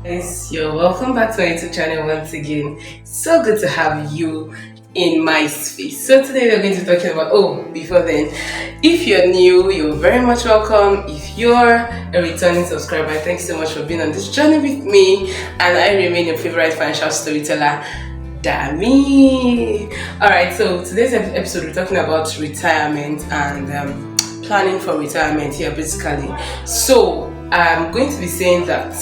Guys, you're welcome back to my YouTube channel once again. So good to have you in my space. So today we're going to be talking about, before then, if you're new, you're very much welcome. If you're a returning subscriber, thanks so much for being on this journey with me. And I remain your favorite financial storyteller, Dami. Alright, so today's episode we're talking about retirement and planning for retirement here basically. So I'm going to be saying that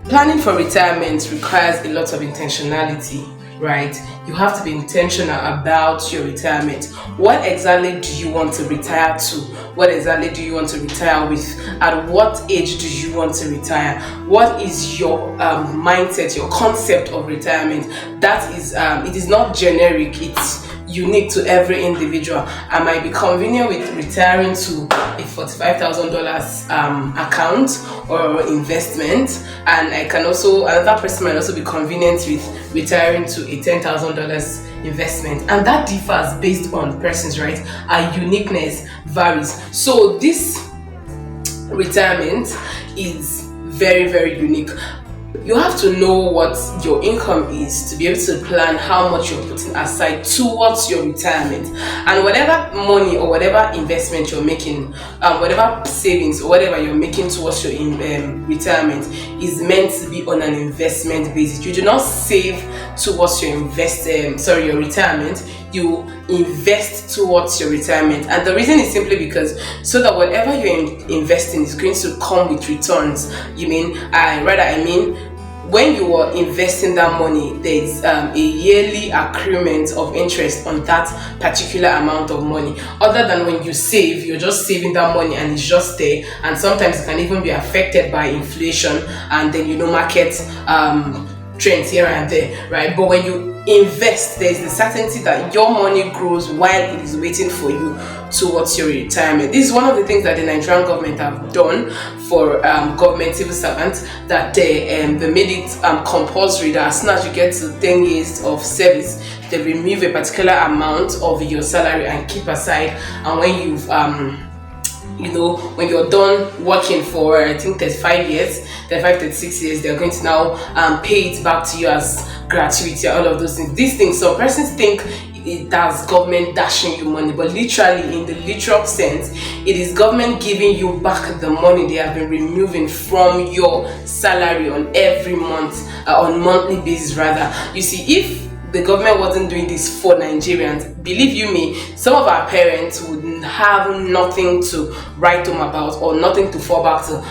planning for retirement requires a lot of intentionality, right? You have to be intentional about your retirement. What exactly do you want to retire to? What exactly do you want to retire with? At what age do you want to retire? What is your mindset, your concept of retirement? That is, it is not generic, it's unique to every individual. I might be convenient with retiring to a $45,000 account or investment, and another person might also be convenient with retiring to a $10,000 investment, and that differs based on persons, right? Our uniqueness varies. So this retirement is very, very unique. You have to know what your income is to be able to plan how much you're putting aside towards your retirement, and whatever money or whatever investment you're making, whatever savings or whatever you're making towards your retirement is meant to be on an investment basis. You do not save towards your your retirement. You invest towards your retirement, and the reason is simply because so that whatever you're investing is going to come with returns. I mean when you are investing that money, there is a yearly accruement of interest on that particular amount of money. Other than when you save, you're just saving that money and it's just there, and sometimes it can even be affected by inflation and then market trends here and there, right? But when you invest, there's the certainty that your money grows while it is waiting for you towards your retirement. This is one of the things that the Nigerian government have done for government civil servants, that they made it compulsory that as soon as you get to 10 years of service, they remove a particular amount of your salary and keep aside. And when you've when you're done working for I think 36 years, they're going to now pay it back to you as gratuity, all of those things. These things, some persons think that's government dashing you money, but literally, in the literal sense, it is government giving you back the money they have been removing from your salary on every month, on monthly basis rather. You see, if the government wasn't doing this for Nigerians, believe you me, some of our parents would have nothing to write home about or nothing to fall back to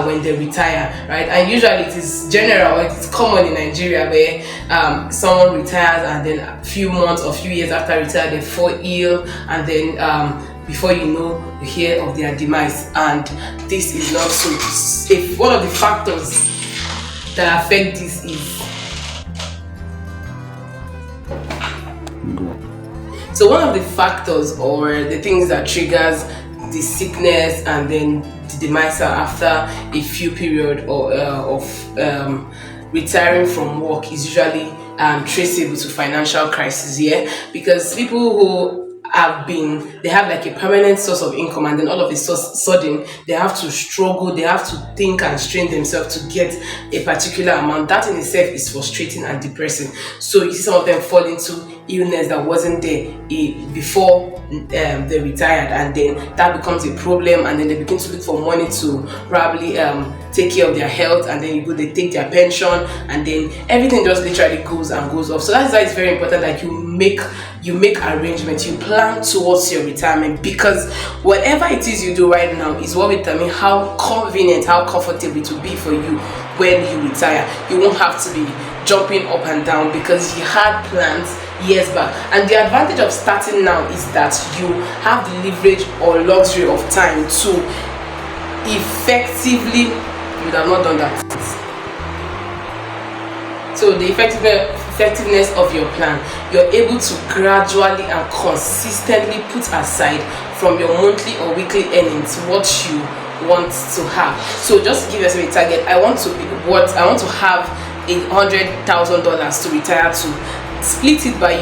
when they retire, right? And usually it is general, it is common in Nigeria where someone retires and then a few months or few years after retire they fall ill, and then before you know, you hear of their demise. And this is not so. If one of the factors that affect this is one of the factors or the things that triggers the sickness and then the demise after a few period of retiring from work is usually traceable to financial crisis. Yeah, because people who they have like a permanent source of income, and then all of a sudden they have to struggle, they have to think and strain themselves to get a particular amount. That in itself is frustrating and depressing. So you see some of them fall into illness that wasn't there before they retired, and then that becomes a problem, and then they begin to look for money to probably take care of their health, and then they take their pension, and then everything just literally goes off. So that's why it's very important that you make arrangements, you plan towards your retirement, because whatever it is you do right now is what will determine how convenient, how comfortable it will be for you when you retire. You won't have to be jumping up and down because you had plans years back. And the advantage of starting now is that you have the leverage or luxury of time to effectively, you would have not done that. So the effectiveness of your plan, you're able to gradually and consistently put aside from your monthly or weekly earnings what you want to have. So just give yourself a target. I want to have $100,000 to retire to. Split it by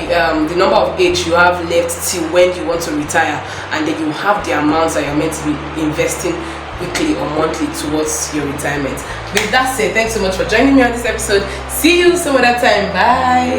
the number of age you have left till when you want to retire, and then you have the amounts that you're meant to be investing weekly or monthly towards your retirement. With that said, thanks so much for joining me on this episode. See you some other time. Bye.